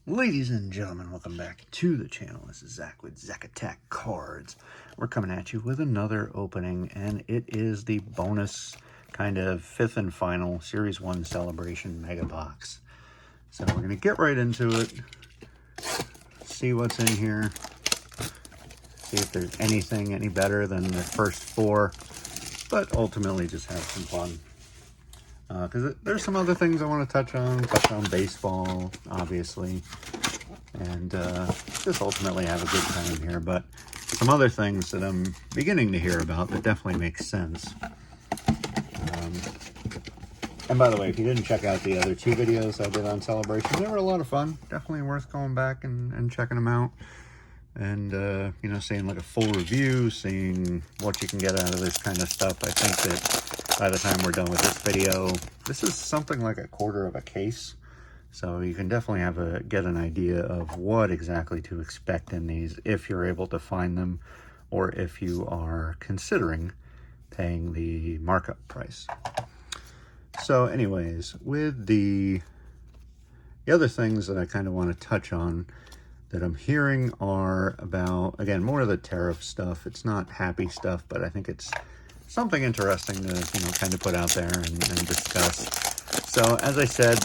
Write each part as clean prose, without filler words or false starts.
Ladies and gentlemen, welcome back to the channel. This is Zach with Zach Attack Cards. We're coming at you with another opening, and it is the bonus kind of fifth and final Series 1 Celebration Mega Box. So we're going to get right into it, see what's in here, see if there's anything any better than the first four, but ultimately just have some fun. Because there's some other things I want to touch on baseball, obviously, and just ultimately have a good time here. But some other things that I'm beginning to hear about that definitely makes sense. And by the way, if you didn't check out the other two videos I did on Celebration, they were a lot of fun. Definitely worth going back and checking them out. And, you know, seeing like a full review, seeing what you can get out of this kind of stuff. I think that by the time we're done with this video, this is something like a quarter of a case. So you can definitely get an idea of what exactly to expect in these if you're able to find them, or if you are considering paying the markup price. So anyways, with the other things that I kind of want to touch on that I'm hearing are about, again, more of the tariff stuff. It's not happy stuff, but I think it's something interesting to, you know, kind of put out there and discuss. So as I said,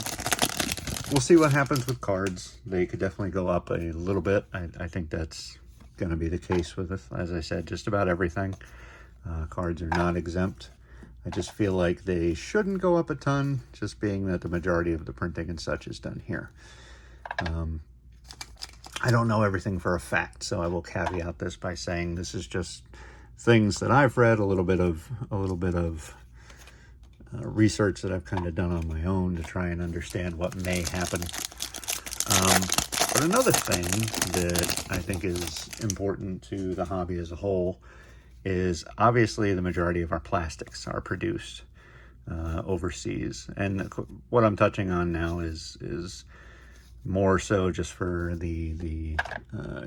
we'll see what happens with cards. They could definitely go up a little bit. I think that's going to be the case with, as I said, just about everything. Cards are not exempt. I just feel like they shouldn't go up a ton, just being that the majority of the printing and such is done here. I don't know everything for a fact, so I will caveat this by saying this is just things that I've read, a little bit of research that I've kind of done on my own to try and understand what may happen. But another thing that I think is important to the hobby as a whole is obviously the majority of our plastics are produced overseas, and what I'm touching on now is more so just for the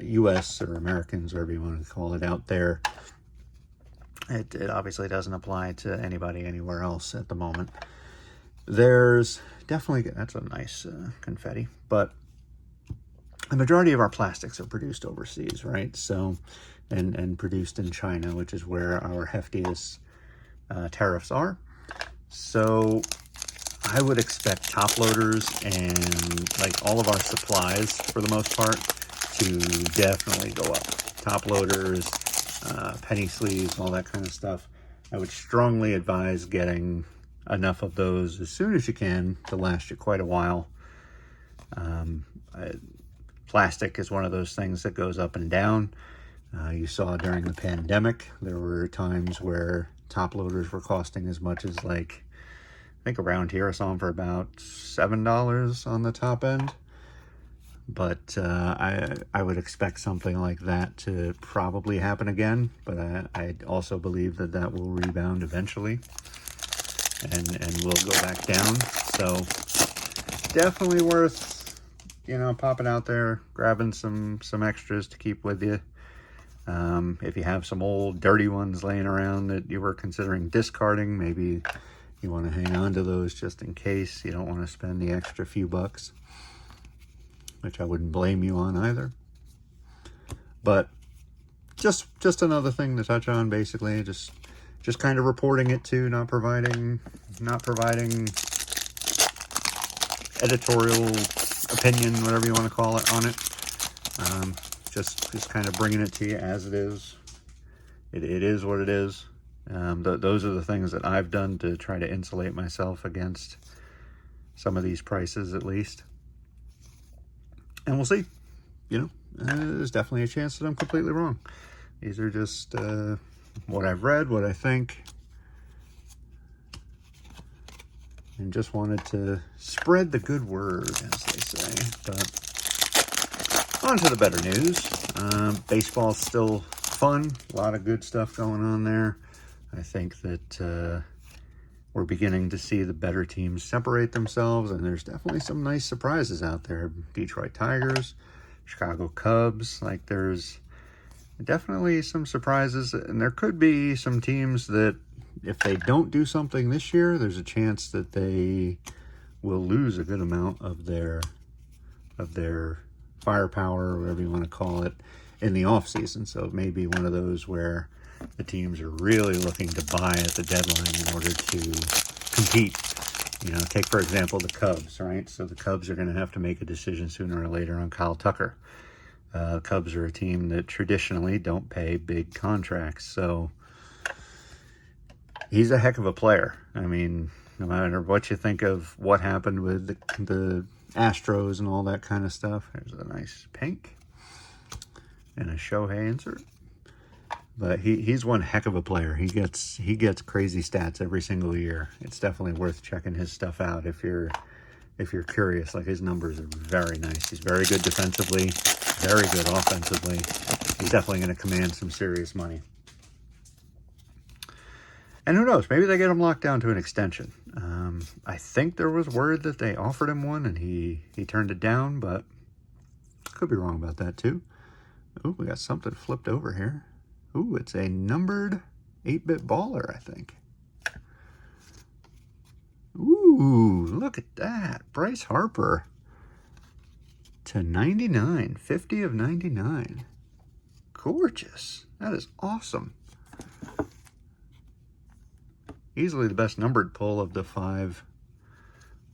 U.S. or Americans, whatever you want to call it out there. It obviously doesn't apply to anybody anywhere else at the moment. There's definitely, that's a nice confetti, but the majority of our plastics are produced overseas, right? So, and produced in China, which is where our heftiest tariffs are. So I would expect top loaders and like all of our supplies for the most part to definitely go up. Top loaders, penny sleeves, all that kind of stuff. I would strongly advise getting enough of those as soon as you can to last you quite a while. Plastic is one of those things that goes up and down. You saw during the pandemic, there were times where top loaders were costing as much as like, I think around here I saw them for about $7 on the top end. But I would expect something like that to probably happen again. But I also believe that that will rebound eventually and will go back down. So definitely worth, you know, popping out there, grabbing some extras to keep with you. If you have some old dirty ones laying around that you were considering discarding, maybe you want to hang on to those just in case. You don't want to spend the extra few bucks, which I wouldn't blame you on either. But just another thing to touch on, basically, just kind of reporting it too, not providing editorial opinion, whatever you want to call it, on it. Just kind of bringing it to you as it is. It is what it is. Those are the things that I've done to try to insulate myself against some of these prices, at least. And we'll see. You know, there's definitely a chance that I'm completely wrong. These are just what I've read, what I think, and just wanted to spread the good word, as they say. But on to the better news. Baseball's still fun. A lot of good stuff going on there. I think that we're beginning to see the better teams separate themselves, and there's definitely some nice surprises out there. Detroit Tigers, Chicago Cubs, like there's definitely some surprises, and there could be some teams that if they don't do something this year, there's a chance that they will lose a good amount of their firepower, or whatever you want to call it, in the off season. So it may be one of those where the teams are really looking to buy at the deadline in order to compete. You know, take for example the Cubs, right? So the Cubs are going to have to make a decision sooner or later on Kyle Tucker. Cubs are a team that traditionally don't pay big contracts, so he's a heck of a player. I mean, no matter what you think of what happened with the Astros and all that kind of stuff. There's a nice pink and a Shohei insert. But he's one heck of a player. He gets crazy stats every single year. It's definitely worth checking his stuff out if you're curious. Like, his numbers are very nice. He's very good defensively, very good offensively. He's definitely going to command some serious money. And who knows? Maybe they get him locked down to an extension. I think there was word that they offered him one and he turned it down, but could be wrong about that too. Oh, we got something flipped over here. Ooh, it's a numbered 8-bit baller, I think. Ooh, look at that. Bryce Harper to 99. 50 of 99. Gorgeous. That is awesome. Easily the best numbered pull of the 5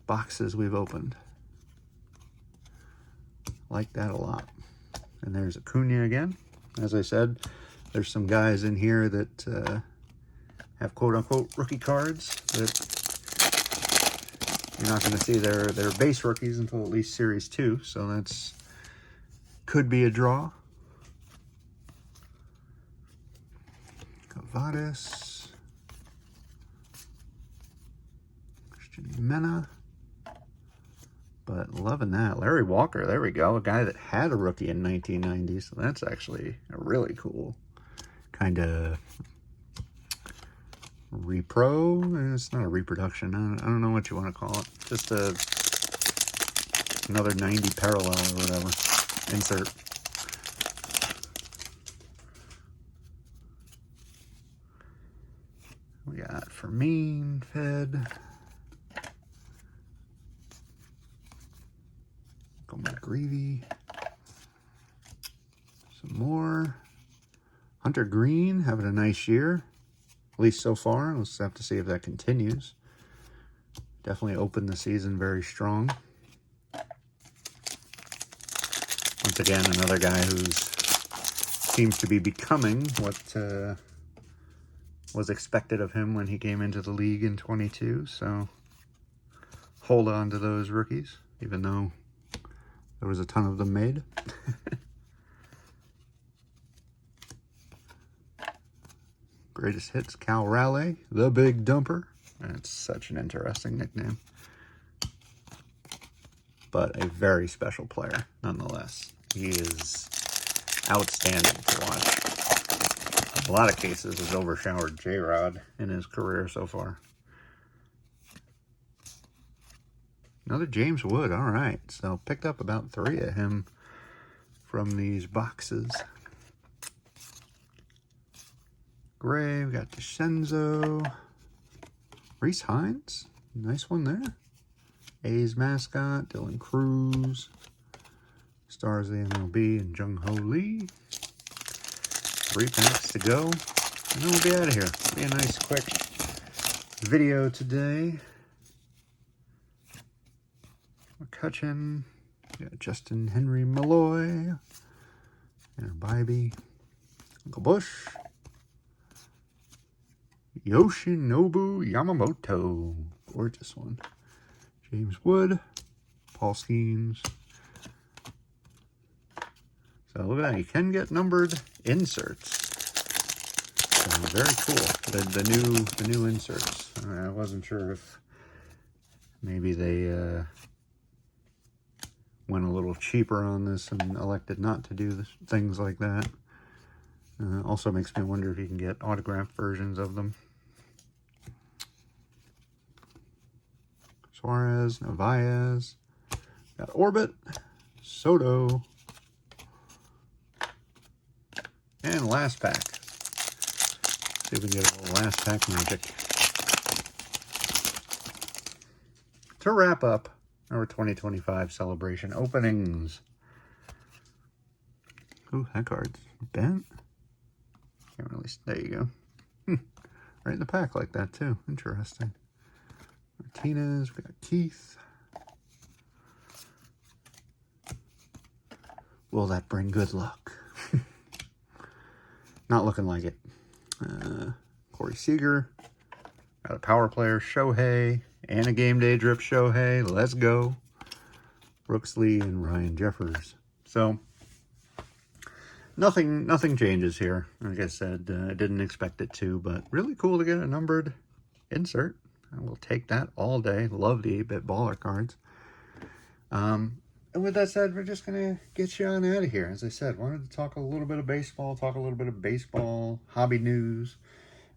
boxes we've opened. Like that a lot. And there's Acuna again. As I said, there's some guys in here that have quote-unquote rookie cards that you're not going to see their base rookies until at least Series 2. So that's could be a draw. Cavades. Christian Mena. But loving that. Larry Walker, there we go. A guy that had a rookie in 1990. So that's actually a really cool kind of repro. It's not a reproduction. I don't know what you want to call it. Just another 90 parallel or whatever. Insert. We got Fermin, Fed. McGreevy. Some more. Hunter Green having a nice year, at least so far. Let's have to see if that continues. Definitely opened the season very strong. Once again, another guy who seems to be becoming what was expected of him when he came into the league in 22. So hold on to those rookies, even though there was a ton of them made. Greatest hits, Cal Raleigh, the Big Dumper. That's such an interesting nickname. But a very special player, nonetheless. He is outstanding to watch. In a lot of cases, has overshowered J-Rod in his career so far. Another James Wood, all right. So picked up about 3 of him from these boxes. Gray, we got DeScenzo. Reese Hines, nice one there. A's mascot, Dylan Cruz. Stars of the MLB, and Jung Ho Lee. 3 packs to go, and then we'll be out of here. Be a nice quick video today. McCutcheon, we got Justin Henry Malloy, and Bybee, Uncle Bush, Yoshinobu Yamamoto, gorgeous one. James Wood, Paul Skeens. So look at that, you can get numbered inserts. So very cool. The new inserts. I wasn't sure if maybe they went a little cheaper on this and elected not to do things like that. Also makes me wonder if you can get autographed versions of them. Suarez, Narvaez, got Orbit, Soto, and last pack. See if we can get a little last pack magic. To wrap up our 2025 celebration openings. Ooh, that card's bent. Can't really, there you go. Right in the pack like that too. Interesting. Martinez, we got Keith. Will that bring good luck? Not looking like it. Corey Seager. Got a power player, Shohei. And a game day drip, Shohei. Let's go. Brooks Lee and Ryan Jeffers. So, nothing changes here. Like I said, I didn't expect it to, but really cool to get a numbered insert. I will take that all day. Love the 8-bit baller cards. And with that said, we're just going to get you on out of here. As I said, wanted to talk a little bit of baseball, talk a little bit of baseball, hobby news,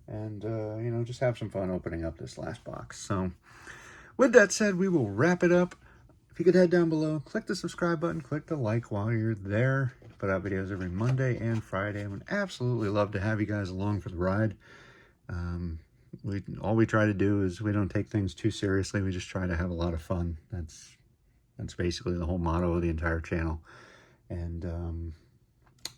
and, you know, just have some fun opening up this last box. So, with that said, we will wrap it up. If you could head down below, click the subscribe button, click the like while you're there. Put out videos every Monday and Friday. I would absolutely love to have you guys along for the ride. All we try to do is we don't take things too seriously. We just try to have a lot of fun. That's basically the whole motto of the entire channel. And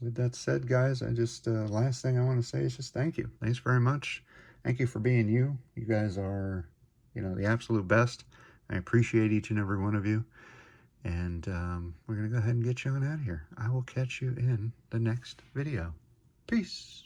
with that said, guys, I just last thing I want to say is just thank you. Thanks very much. Thank you for being you. You guys are, you know, the absolute best. I appreciate each and every one of you. And we're going to go ahead and get you on out of here. I will catch you in the next video. Peace.